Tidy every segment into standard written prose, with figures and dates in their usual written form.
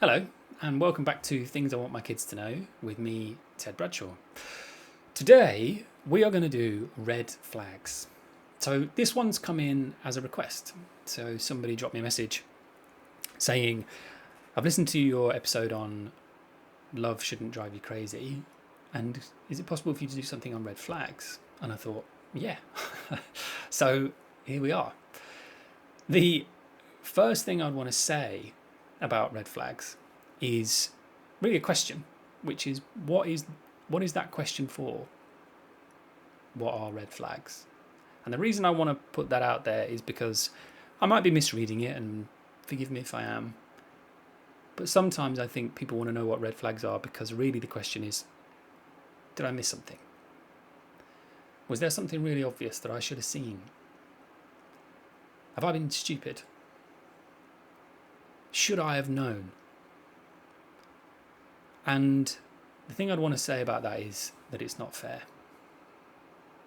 Hello, and welcome back to Things I Want My Kids to Know with me, Ted Bradshaw. Today, we are going to do red flags. So this one's come in as a request. So somebody dropped me a message saying, I've listened to your episode on love shouldn't drive you crazy, and is it possible for you to do something on red flags? And I thought, yeah. So here we are. The first thing I'd want to say about red flags is really a question, which is what is that question for? What are red flags? And the reason I want to put that out there is because I might be misreading it, and forgive me if I am, but sometimes I think people want to know what red flags are because really the question is, did I miss something? Was there something really obvious that I should have seen? Have I been stupid? Should I have known? And the thing I'd want to say about that is that it's not fair.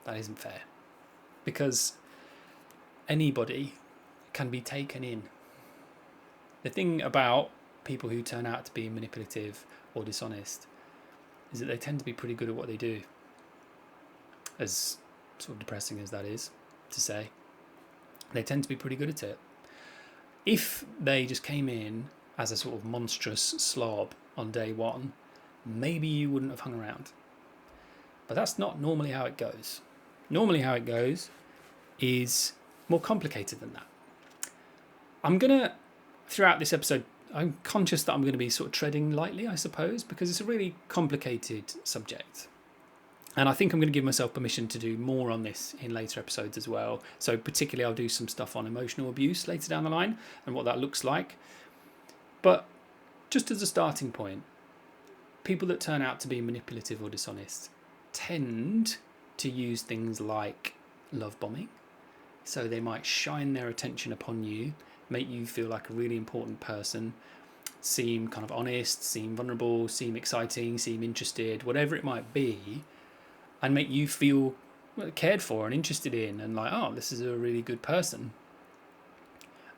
That isn't fair. Because anybody can be taken in. The thing about people who turn out to be manipulative or dishonest is that they tend to be pretty good at what they do. As sort of depressing as that is to say, they tend to be pretty good at it. If they just came in as a sort of monstrous slob on day one, maybe you wouldn't have hung around. But that's not normally how it goes. Normally how it goes is more complicated than that. I'm going to, throughout this episode, I'm conscious that I'm going to be sort of treading lightly, I suppose, because it's a really complicated subject. And I think I'm going to give myself permission to do more on this in later episodes as well. So particularly I'll do some stuff on emotional abuse later down the line and what that looks like. But just as a starting point, people that turn out to be manipulative or dishonest tend to use things like love bombing. So they might shine their attention upon you, make you feel like a really important person, seem kind of honest, seem vulnerable, seem exciting, seem interested, whatever it might be, and make you feel cared for and interested in and like, oh, this is a really good person.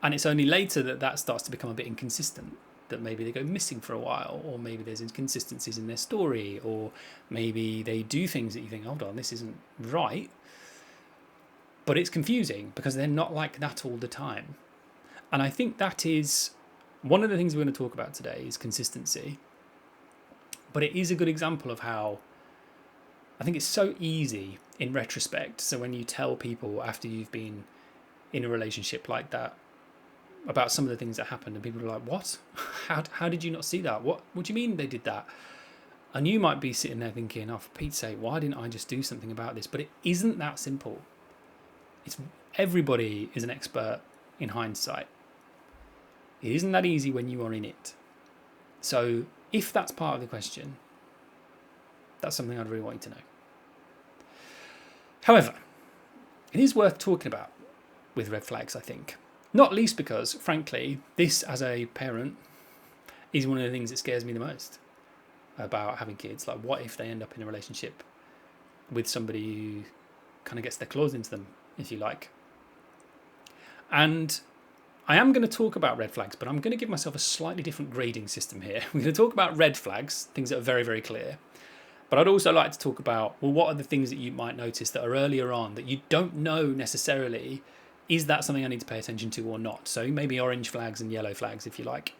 And it's only later that that starts to become a bit inconsistent, that maybe they go missing for a while, or maybe there's inconsistencies in their story, or maybe they do things that you think, hold on, this isn't right. But it's confusing because they're not like that all the time. And I think that is one of the things we're going to talk about today is consistency. But it is a good example of how I think it's so easy in retrospect. So when you tell people after you've been in a relationship like that about some of the things that happened, and people are like, what? How did you not see that? What do you mean they did that? And you might be sitting there thinking, oh, for Pete's sake, why didn't I just do something about this? But it isn't that simple. Everybody is an expert in hindsight. It isn't that easy when you are in it. So if that's part of the question, that's something I'd really want you to know. However, it is worth talking about with red flags, I think. Not least because, frankly, this as a parent is one of the things that scares me the most about having kids. Like, what if they end up in a relationship with somebody who kind of gets their claws into them, if you like? And I am going to talk about red flags, but I'm going to give myself a slightly different grading system here. We're going to talk about red flags, things that are very, very clear. But I'd also like to talk about, well, what are the things that you might notice that are earlier on that you don't know necessarily, is that something I need to pay attention to or not? So maybe orange flags and yellow flags, if you like.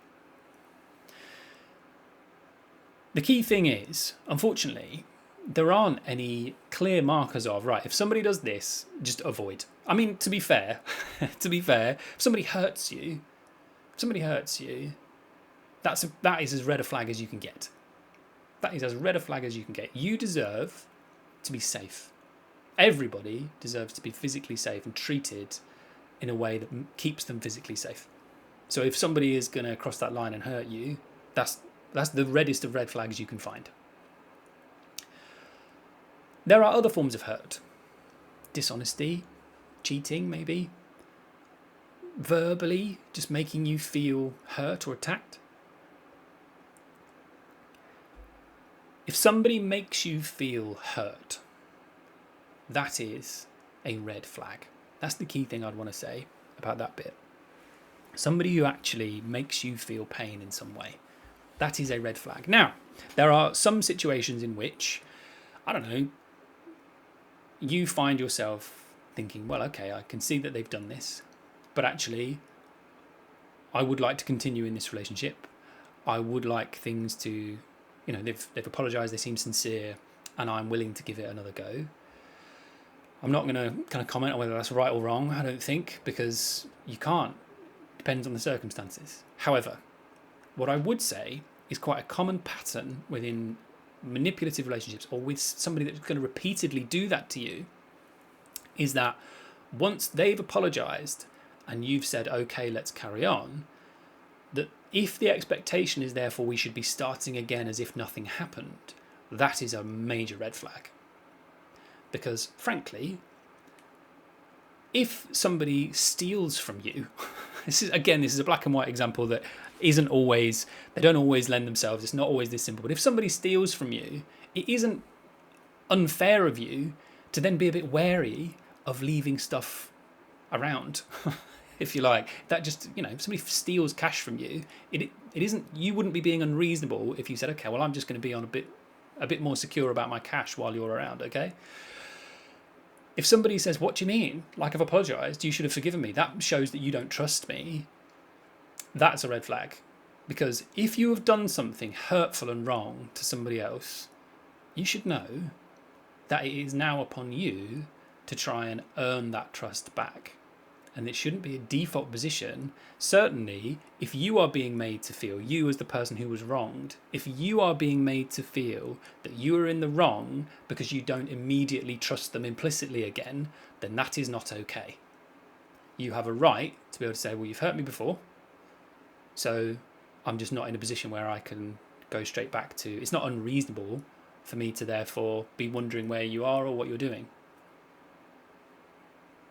The key thing is, unfortunately, there aren't any clear markers of, right, if somebody does this, just avoid. I mean, to be fair, if somebody hurts you, that is as red a flag as you can get. That is as red a flag as you can get. You deserve to be safe. Everybody deserves to be physically safe and treated in a way that keeps them physically safe. So if somebody is going to cross that line and hurt you, that's the reddest of red flags you can find. There are other forms of hurt. Dishonesty, cheating maybe, verbally just making you feel hurt or attacked. If somebody makes you feel hurt, that is a red flag. That's the key thing I'd want to say about that bit. Somebody who actually makes you feel pain in some way, That is a red flag. Now, there are some situations in which, I don't know, you find yourself thinking, well, okay, I can see that they've done this, but actually, I would like to continue in this relationship. I would like things to, they've apologised, they seem sincere, and I'm willing to give it another go. I'm not going to kind of comment on whether that's right or wrong, I don't think, because you can't. Depends on the circumstances. However, what I would say is quite a common pattern within manipulative relationships, or with somebody that's going to repeatedly do that to you, is that once they've apologised and you've said, okay, let's carry on, that if the expectation is therefore we should be starting again as if nothing happened, that is a major red flag. Because frankly, if somebody steals from you, this is a black and white example that isn't always, they don't always lend themselves, it's not always this simple, but if somebody steals from you, it isn't unfair of you to then be a bit wary of leaving stuff around, if you like. That just, if somebody steals cash from you, it isn't, you wouldn't be being unreasonable if you said, okay, well, I'm just going to be on a bit more secure about my cash while you're around, okay? If somebody says, what do you mean? Like, I've apologised, you should have forgiven me. That shows that you don't trust me. That's a red flag. Because if you have done something hurtful and wrong to somebody else, you should know that it is now upon you to try and earn that trust back. And it shouldn't be a default position. Certainly, if you are being made to feel, you as the person who was wronged, if you are being made to feel that you are in the wrong because you don't immediately trust them implicitly again, then that is not okay. You have a right to be able to say, well, you've hurt me before, so I'm just not in a position where I can go straight back to, it's not unreasonable for me to therefore be wondering where you are or what you're doing.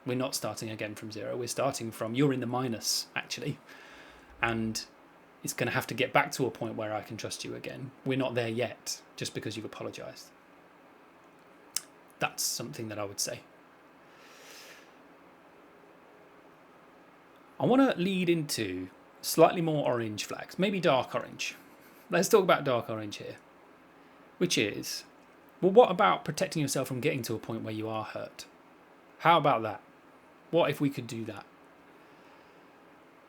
We're not starting again from zero. We're starting from, you're in the minus, actually. And it's going to have to get back to a point where I can trust you again. We're not there yet, just because you've apologised. That's something that I would say. I want to lead into slightly more orange flags, maybe dark orange. Let's talk about dark orange here, which is, well, what about protecting yourself from getting to a point where you are hurt? How about that? What if we could do that?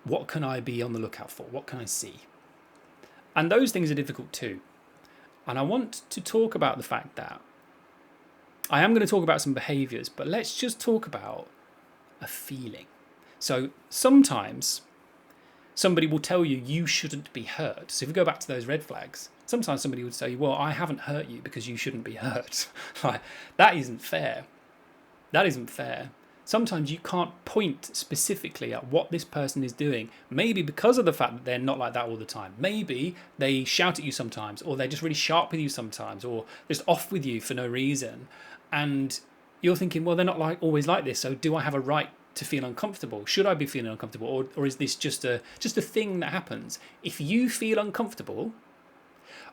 What can I be on the lookout for? What can I see? And those things are difficult too. And I want to talk about the fact that I am going to talk about some behaviours, but let's just talk about a feeling. So sometimes somebody will tell you you shouldn't be hurt. So if we go back to those red flags, sometimes somebody would say, well, I haven't hurt you because you shouldn't be hurt. Like, that isn't fair. That isn't fair. Sometimes you can't point specifically at what this person is doing, maybe because of the fact that they're not like that all the time. Maybe they shout at you sometimes, or they're just really sharp with you sometimes, or just off with you for no reason. And you're thinking, well, they're not always like this, so do I have a right to feel uncomfortable? Should I be feeling uncomfortable, or is this just a thing that happens? If you feel uncomfortable,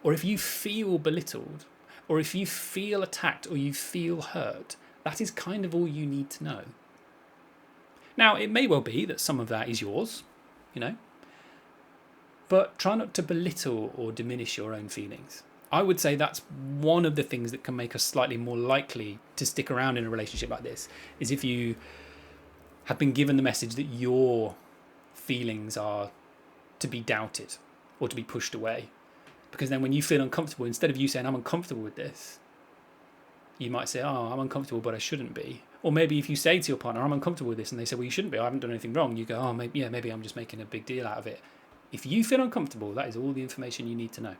or if you feel belittled, or if you feel attacked, or you feel hurt, that is kind of all you need to know. Now, it may well be that some of that is yours, but try not to belittle or diminish your own feelings. I would say that's one of the things that can make us slightly more likely to stick around in a relationship like this, is if you have been given the message that your feelings are to be doubted or to be pushed away. Because then when you feel uncomfortable, instead of you saying, I'm uncomfortable with this, you might say, oh, I'm uncomfortable, but I shouldn't be. Or maybe if you say to your partner, I'm uncomfortable with this, and they say, well, you shouldn't be, I haven't done anything wrong. You go, oh, maybe I'm just making a big deal out of it. If you feel uncomfortable, that is all the information you need to know.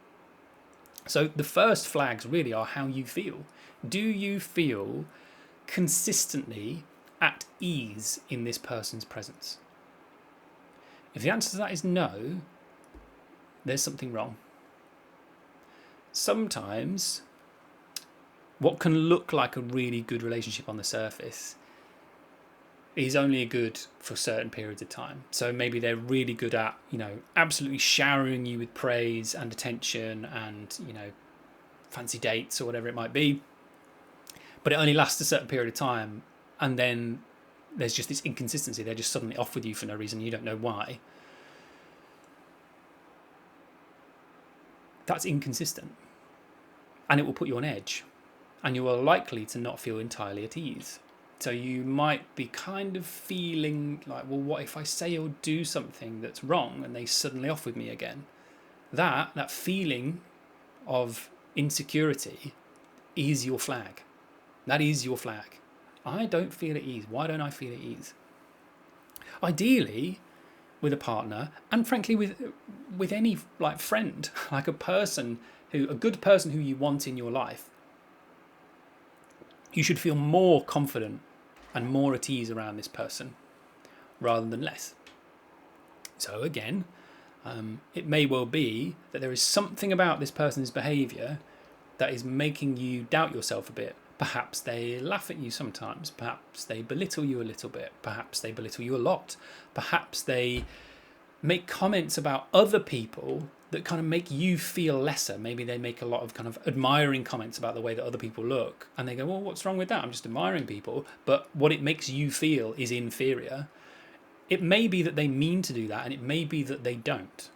So the first flags really are how you feel. Do you feel consistently at ease in this person's presence? If the answer to that is no, there's something wrong. Sometimes what can look like a really good relationship on the surface is only good for certain periods of time. So maybe they're really good at, absolutely showering you with praise and attention and, fancy dates or whatever it might be. But it only lasts a certain period of time. And then there's just this inconsistency. They're just suddenly off with you for no reason. You don't know why. that's inconsistent. And it will put you on edge. And you are likely to not feel entirely at ease. So you might be kind of feeling like, well, what if I say or do something that's wrong and they suddenly off with me again? That feeling of insecurity is your flag. That is your flag. I don't feel at ease. Why don't I feel at ease? Ideally, with a partner, and frankly with any like friend, like a good person who you want in your life, you should feel more confident and more at ease around this person rather than less. So again, it may well be that there is something about this person's behaviour that is making you doubt yourself a bit. Perhaps they laugh at you sometimes. Perhaps they belittle you a little bit. Perhaps they belittle you a lot. Perhaps they make comments about other people that kind of make you feel lesser. Maybe they make a lot of kind of admiring comments about the way that other people look. And they go, well, what's wrong with that? I'm just admiring people. But what it makes you feel is inferior. It may be that they mean to do that, and it may be that they don't.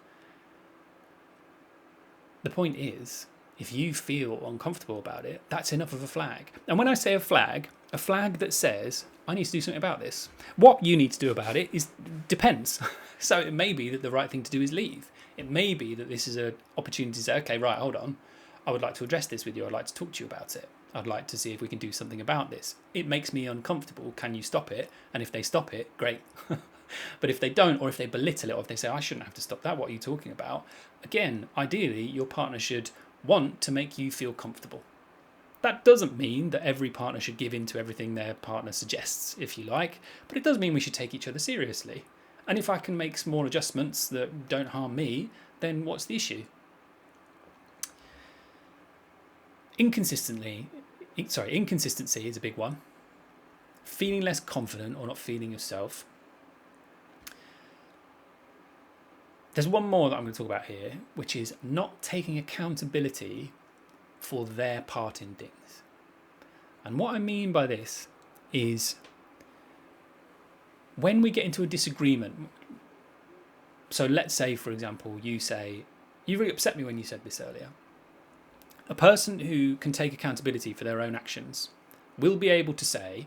The point is, if you feel uncomfortable about it, that's enough of a flag. And when I say a flag that says, I need to do something about this. What you need to do about it depends. So it may be that the right thing to do is leave. It may be that this is an opportunity to say, okay, right, hold on. I would like to address this with you. I'd like to talk to you about it. I'd like to see if we can do something about this. It makes me uncomfortable. Can you stop it? And if they stop it, great. But if they don't, or if they belittle it, or if they say, I shouldn't have to stop that, what are you talking about? Again, ideally, your partner should want to make you feel comfortable. That doesn't mean that every partner should give in to everything their partner suggests, if you like, but it does mean we should take each other seriously. And if I can make small adjustments that don't harm me, then what's the issue? Inconsistency is a big one. Feeling less confident or not feeling yourself. There's one more that I'm going to talk about here, which is not taking accountability for their part in things. And what I mean by this is when we get into a disagreement, so let's say, for example, you say, you really upset me when you said this earlier. A person who can take accountability for their own actions will be able to say,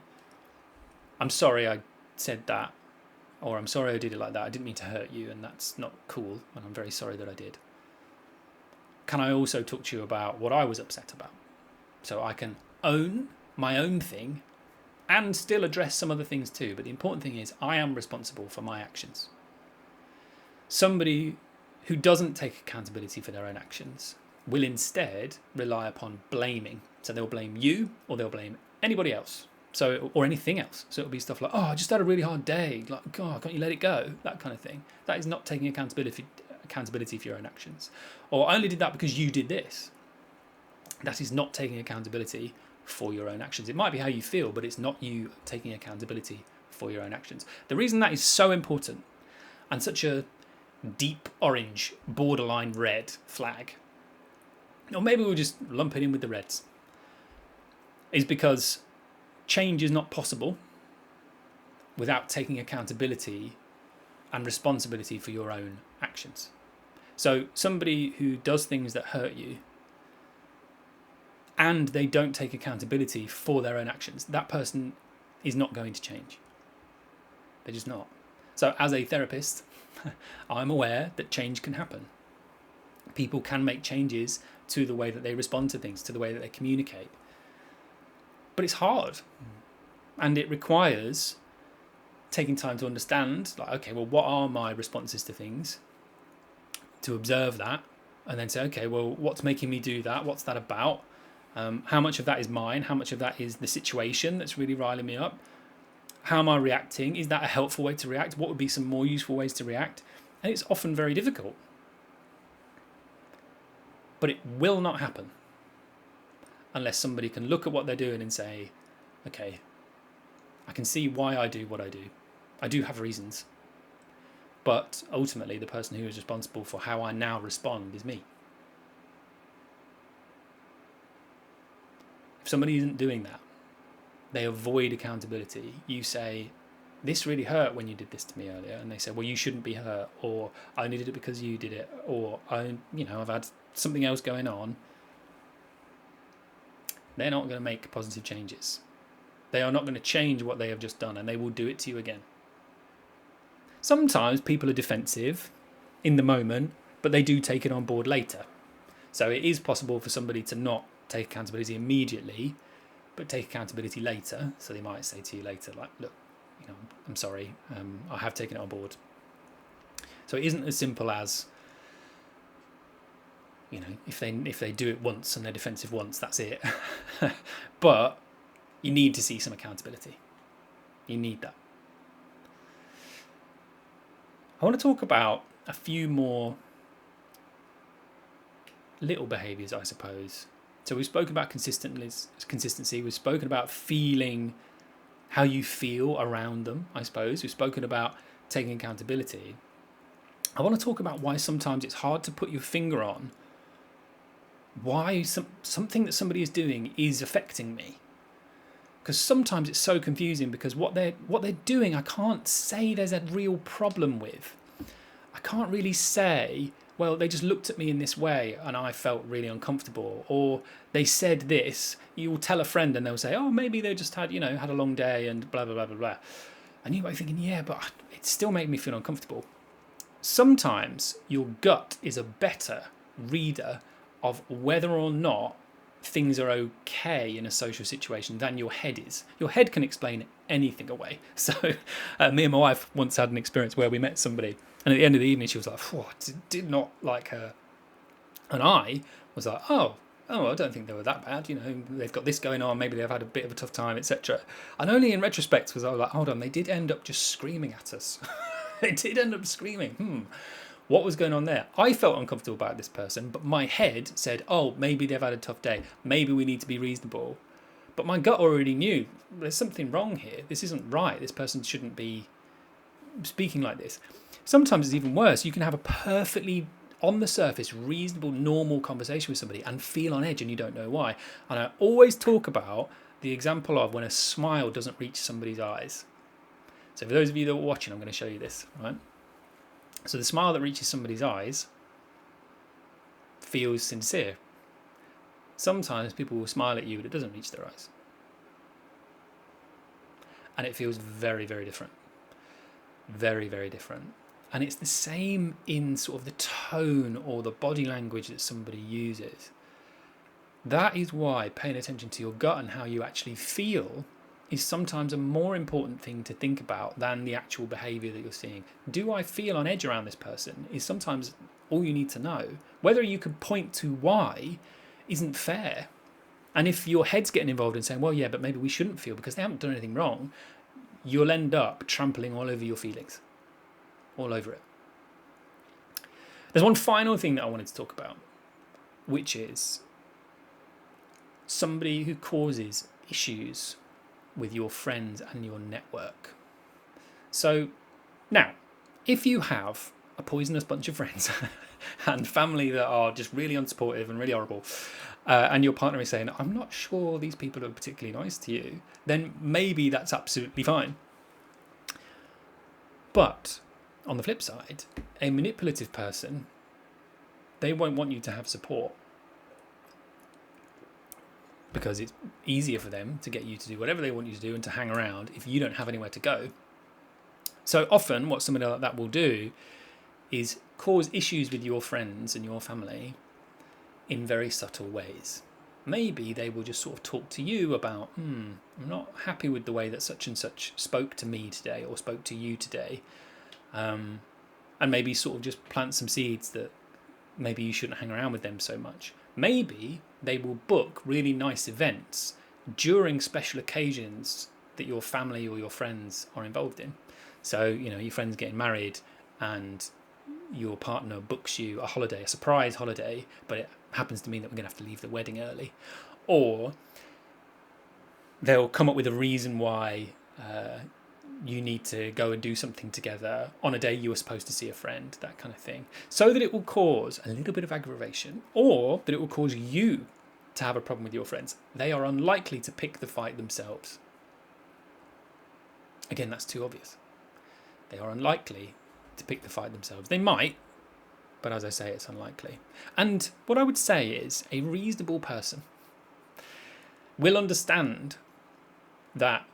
I'm sorry I said that, or I'm sorry I did it like that. I didn't mean to hurt you, and that's not cool, and I'm very sorry that I did. Can I also talk to you about what I was upset about? So I can own my own thing and still address some other things too. But the important thing is I am responsible for my actions. Somebody who doesn't take accountability for their own actions will instead rely upon blaming. So they'll blame you, or they'll blame anybody else. Or anything else. So it'll be stuff like, oh, I just had a really hard day. Like, God, can't you let it go? That kind of thing. That is not taking accountability for your own actions. Or I only did that because you did this. That is not taking accountability for your own actions. It might be how you feel, but it's not you taking accountability for your own actions. The reason that is so important and such a deep orange, borderline red flag, or maybe we'll just lump it in with the reds, is because change is not possible without taking accountability and responsibility for your own actions. So somebody who does things that hurt you and they don't take accountability for their own actions, that person is not going to change. They're just not. So as a therapist, I'm aware that change can happen. People can make changes to the way that they respond to things, to the way that they communicate. But it's hard. And it requires taking time to understand, like, okay, well, what are my responses to things? To observe that and then say, okay, well, what's making me do that? What's that about? How much of that is mine? How much of that is the situation that's really riling me up? How am I reacting? Is that a helpful way to react? What would be some more useful ways to react? And it's often very difficult. But it will not happen unless somebody can look at what they're doing and say, okay, I can see why I do what I do. I do have reasons. But ultimately, the person who is responsible for how I now respond is me. If somebody isn't doing that, they avoid accountability. You say, this really hurt when you did this to me earlier. And they say, well, you shouldn't be hurt, or I only did it because you did it, or I've had something else going on. They're not going to make positive changes. They are not going to change what they have just done, and they will do it to you again. Sometimes people are defensive in the moment, but they do take it on board later. So it is possible for somebody to not take accountability immediately, but take accountability later. So they might say to you later, like, look, I'm sorry, I have taken it on board. So it isn't as simple as, if they do it once and they're defensive once, that's it. But you need to see some accountability. You need that. I want to talk about a few more little behaviours, I suppose. So we've spoken about consistency. We've spoken about feeling how you feel around them, I suppose. We've spoken about taking accountability. I want to talk about why sometimes it's hard to put your finger on why something that somebody is doing is affecting me. Because sometimes it's so confusing, because what they're doing, I can't say there's a real problem with. I can't really say, well, they just looked at me in this way and I felt really uncomfortable, or they said this. You'll tell a friend and they'll say, oh, maybe they just had a long day and blah, blah, blah, blah, blah. And you might be thinking, yeah, but it still made me feel uncomfortable. Sometimes your gut is a better reader of whether or not things are okay in a social situation than your head is. Your head can explain anything away. So me and my wife once had an experience where we met somebody, and at the end of the evening she was like, I did not like her. And I was like, oh, I don't think they were that bad. They've got this going on. Maybe they've had a bit of a tough time, etc. And only in retrospect was I was like, hold on, they did end up just screaming at us. They did end up screaming. What was going on there? I felt uncomfortable about this person, but my head said, oh, maybe they've had a tough day. Maybe we need to be reasonable. But my gut already knew there's something wrong here. This isn't right. This person shouldn't be speaking like this. Sometimes it's even worse. You can have a perfectly, on the surface, reasonable, normal conversation with somebody and feel on edge and you don't know why. And I always talk about the example of when a smile doesn't reach somebody's eyes. So for those of you that are watching, I'm going to show you this, right? So the smile that reaches somebody's eyes feels sincere. Sometimes people will smile at you, but it doesn't reach their eyes. And it feels very, very different. Very, very different. And it's the same in sort of the tone or the body language that somebody uses. That is why paying attention to your gut and how you actually feel is sometimes a more important thing to think about than the actual behaviour that you're seeing. Do I feel on edge around this person is sometimes all you need to know. Whether you could point to why isn't fair. And if your head's getting involved in saying, well, yeah, but maybe we shouldn't feel because they haven't done anything wrong, you'll end up trampling all over your feelings. All over it. There's one final thing that I wanted to talk about, which is somebody who causes issues with your friends and your network. So now, if you have a poisonous bunch of friends and family that are just really unsupportive and really horrible, and your partner is saying, I'm not sure these people are particularly nice to you, then maybe that's absolutely fine. But on the flip side, a manipulative person, they won't want you to have support, because it's easier for them to get you to do whatever they want you to do and to hang around if you don't have anywhere to go. So often what somebody like that will do is cause issues with your friends and your family in very subtle ways. Maybe they will just sort of talk to you about, I'm not happy with the way that such and such spoke to me today or spoke to you today. And maybe sort of just plant some seeds that maybe you shouldn't hang around with them so much. Maybe they will book really nice events during special occasions that your family or your friends are involved in. So, your friend's getting married and your partner books you a holiday, a surprise holiday, but it happens to mean that we're going to have to leave the wedding early. Or they'll come up with a reason why you need to go and do something together on a day you were supposed to see a friend, that kind of thing. So that it will cause a little bit of aggravation, or that it will cause you to have a problem with your friends. They are unlikely to pick the fight themselves. Again, that's too obvious. They are unlikely to pick the fight themselves. They might, but as I say, it's unlikely. And what I would say is a reasonable person will understand that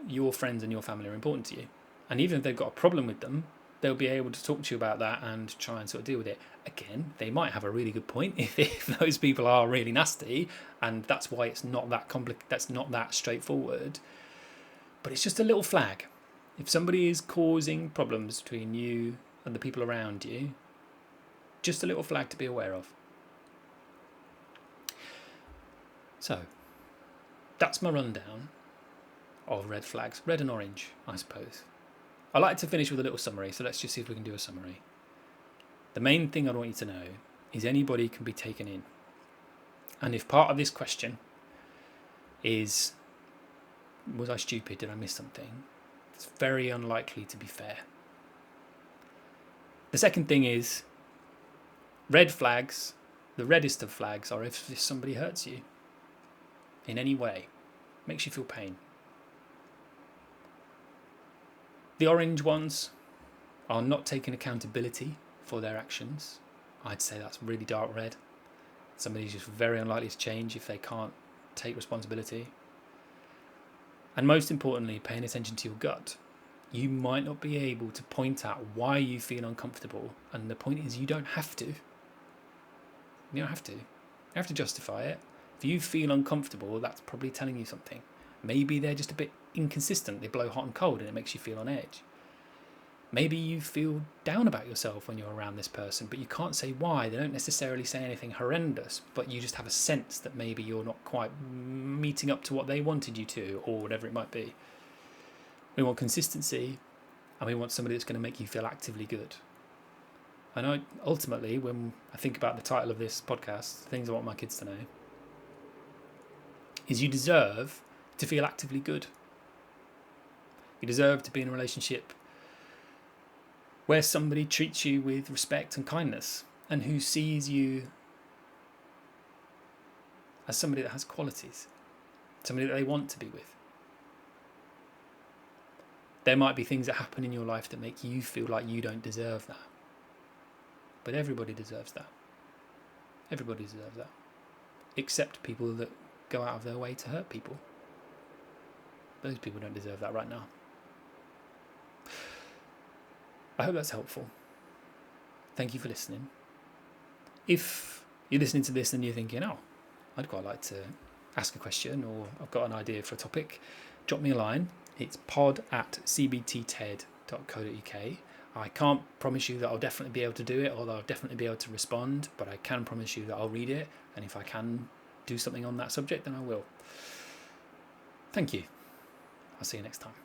your friends and your family are important to you. And even if they've got a problem with them, they'll be able to talk to you about that and try and sort of deal with it. Again, they might have a really good point if those people are really nasty, and that's why it's not that that's not that straightforward. But it's just a little flag. If somebody is causing problems between you and the people around you, just a little flag to be aware of. So, that's my rundown of red flags. Red and orange, I suppose. I like to finish with a little summary, so let's just see if we can do a summary. The main thing I want you to know is anybody can be taken in. And if part of this question is, was I stupid? Did I miss something? It's very unlikely to be fair. The second thing is, red flags, the reddest of flags, are if somebody hurts you in any way, makes you feel pain. The orange ones are not taking accountability for their actions. I'd say that's really dark red. Somebody's just very unlikely to change if they can't take responsibility. And most importantly, paying attention to your gut. You might not be able to point out why you feel uncomfortable, and the point is you don't have to. You don't have to. You have to justify it. If you feel uncomfortable, that's probably telling you something. Maybe they're just a bit inconsistent. They blow hot and cold and it makes you feel on edge. Maybe you feel down about yourself when you're around this person, but you can't say why. They don't necessarily say anything horrendous, but you just have a sense that maybe you're not quite meeting up to what they wanted you to, or whatever it might be. We want consistency, and we want somebody that's going to make you feel actively good. And ultimately, when I think about the title of this podcast, things I want my kids to know, is you deserve to feel actively good. You deserve to be in a relationship where somebody treats you with respect and kindness, and who sees you as somebody that has qualities, somebody that they want to be with. There might be things that happen in your life that make you feel like you don't deserve that. But everybody deserves that. Everybody deserves that. Except people that go out of their way to hurt people. Those people don't deserve that right now. I hope that's helpful. Thank you for listening. If you're listening to this and you're thinking, oh, I'd quite like to ask a question, or I've got an idea for a topic, drop me a line. It's pod@cbtted.co.uk. I can't promise you that I'll definitely be able to do it, or that I'll definitely be able to respond, but I can promise you that I'll read it, and if I can do something on that subject, then I will. Thank you. I'll see you next time.